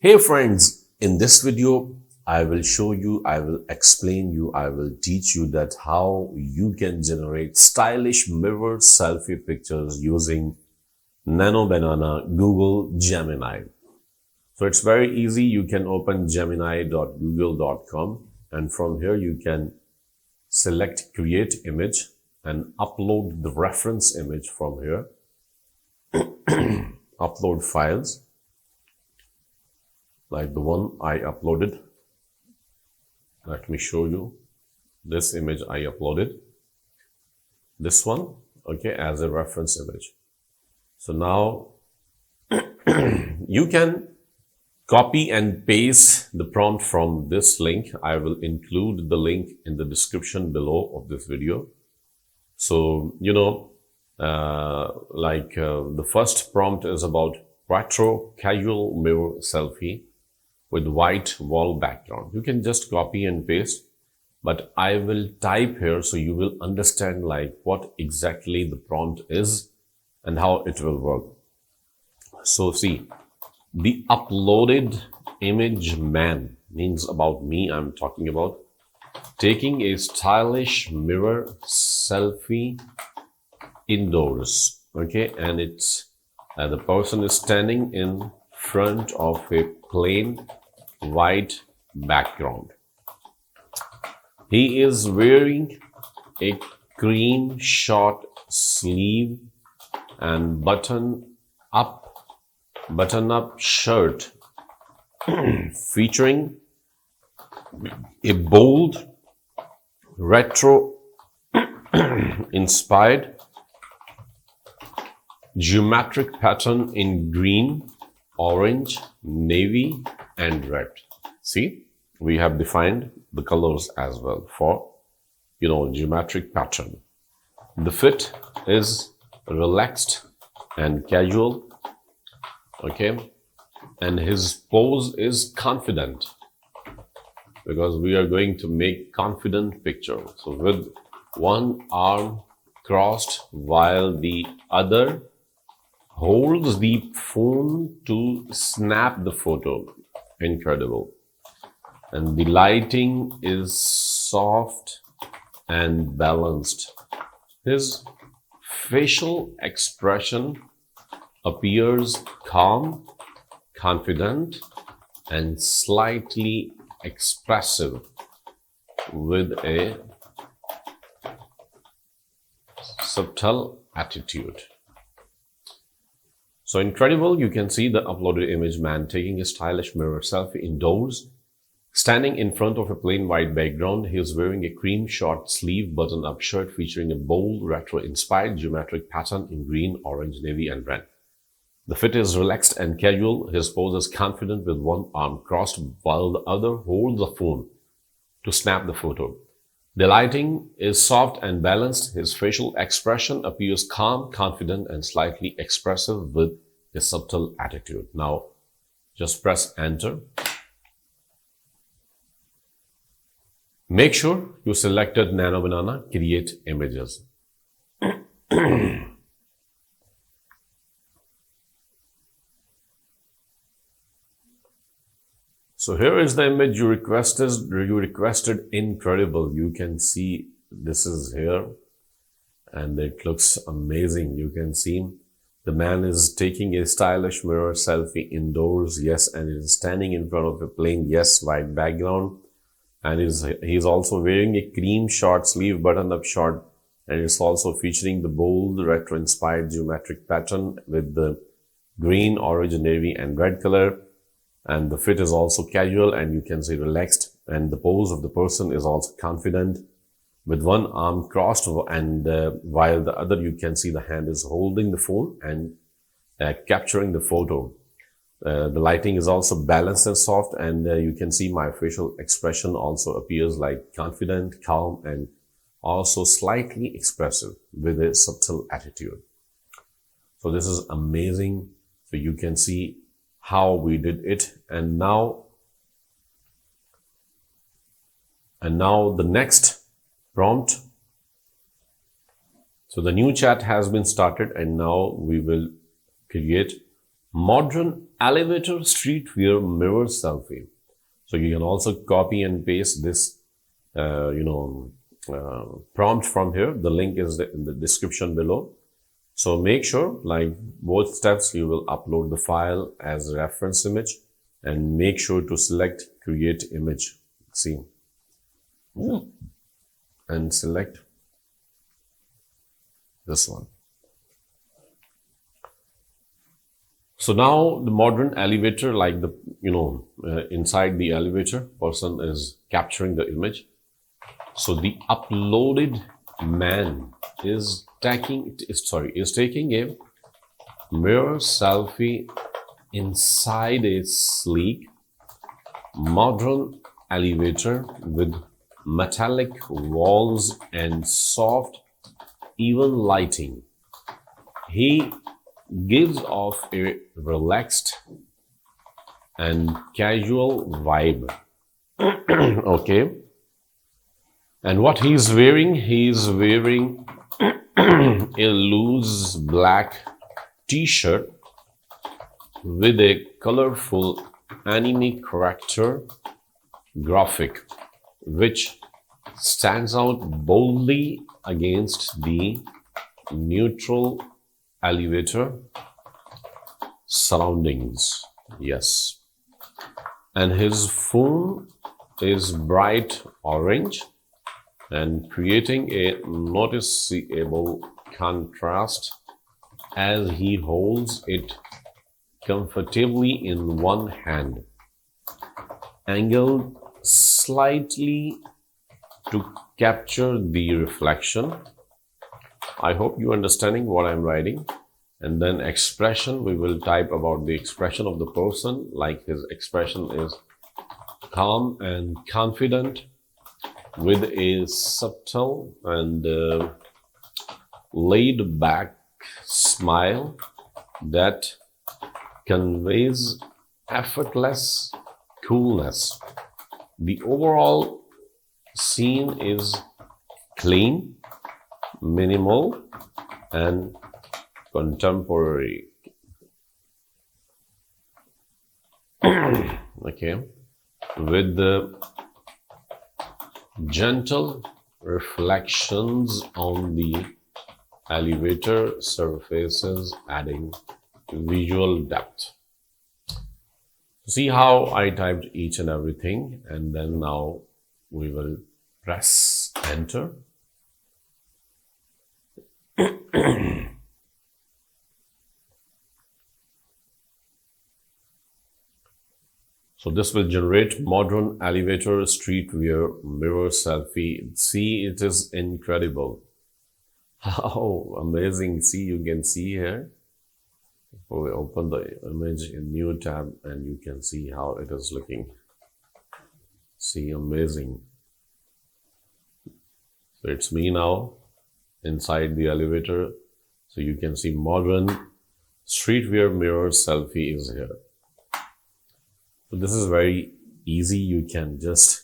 Hey friends, in this video, I will show you, I will explain you, I will teach you that how you can generate stylish mirror selfie pictures using Nano Banana Google Gemini. So it's very easy. You can open gemini.google.com and from here you can select create image and upload the reference image from here. Upload files like the one I uploaded. Let me show you this image I uploaded. This one, okay, as a reference image. So now you can copy and paste the prompt from this link. I will include the link in the description below of this video. So, the first prompt is about retro casual mirror selfie with white wall background. You can just copy and paste, but I will type here so you will understand like what exactly the prompt is and how it will work. So see, the uploaded image man means about me. I'm talking about taking a stylish mirror selfie indoors. Okay, and it's the person is standing in front of a plain white background. He is wearing a cream short sleeve and button up shirt featuring a bold retro inspired geometric pattern in green, orange, navy and red. See, we have defined the colors as well for geometric pattern. The fit is relaxed and casual, okay, and his pose is confident because we are going to make confident picture. So with one arm crossed while the other holds the phone to snap the photo. Incredible. And the lighting is soft and balanced. His facial expression appears calm, confident, and slightly expressive with a subtle attitude. So incredible, you can see the uploaded image man taking a stylish mirror selfie indoors, standing in front of a plain white background. He is wearing a cream short sleeve button-up shirt featuring a bold retro-inspired geometric pattern in green, orange, navy, and red. The fit is relaxed and casual. His pose is confident with one arm crossed while the other holds the phone to snap the photo. The lighting is soft and balanced. His facial expression appears calm, confident, and slightly expressive with a subtle attitude. Now, just press enter. Make sure you selected Nano Banana Create Images. So here is the image you requested. Incredible. You can see this is here and it looks amazing. You can see the man is taking a stylish mirror selfie indoors. Yes, and is standing in front of a plain white background. And he's also wearing a cream short sleeve button-up shirt, and it's also featuring the bold retro-inspired geometric pattern with the green, orange, navy, and red color. And the fit is also casual and you can see relaxed. And the pose of the person is also confident with one arm crossed and while the other you can see the hand is holding the phone and capturing the photo. The lighting is also balanced and soft and you can see my facial expression also appears like confident, calm and also slightly expressive with a subtle attitude. So this is amazing. So you can see how we did it. And now the next prompt. So the new chat has been started and now we will create modern elevator street view mirror selfie. So you can also copy and paste this, prompt from here. The link is in the description below. So make sure, like both steps, you will upload the file as a reference image and make sure to select create image. See, and select this one. So now the modern elevator, like the, inside the elevator, person is capturing the image. So the uploaded man is taking a mirror selfie inside a sleek, modern elevator with metallic walls and soft, even lighting. He gives off a relaxed and casual vibe. Okay. And what he's wearing a loose black t-shirt with a colorful anime character graphic, which stands out boldly against the neutral elevator surroundings. Yes. And his phone is bright orange and creating a noticeable contrast as he holds it comfortably in one hand, angled slightly to capture the reflection. I hope you're understanding what I'm writing. And then expression, we will type about the expression of the person, like his expression is calm and confident, with a subtle and laid back smile that conveys effortless coolness. The overall scene is clean, minimal, and contemporary. Okay, with the gentle reflections on the elevator surfaces adding visual depth. See how I typed each and everything, and then now we will press enter. So this will generate modern elevator street view mirror selfie. See, it is incredible. How amazing. See, you can see here. We open the image in new tab and you can see how it is looking. See, amazing. So it's me now inside the elevator. So you can see modern street view mirror selfie is here. So this is very easy. You can just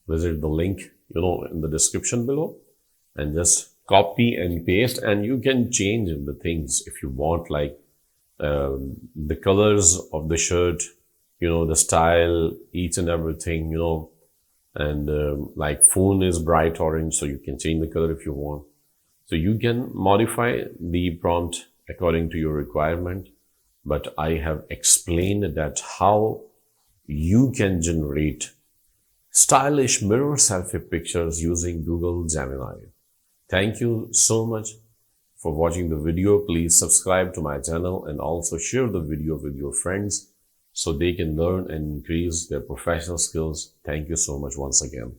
visit the link, in the description below and just copy and paste, and you can change the things if you want, like the colors of the shirt, the style, each and everything, and like phone is bright orange, so you can change the color if you want. So you can modify the prompt according to your requirement, but I have explained that how you can generate stylish mirror selfie pictures using Google Gemini. Thank you so much for watching the video. Please subscribe to my channel and also share the video with your friends so they can learn and increase their professional skills. Thank you so much once again.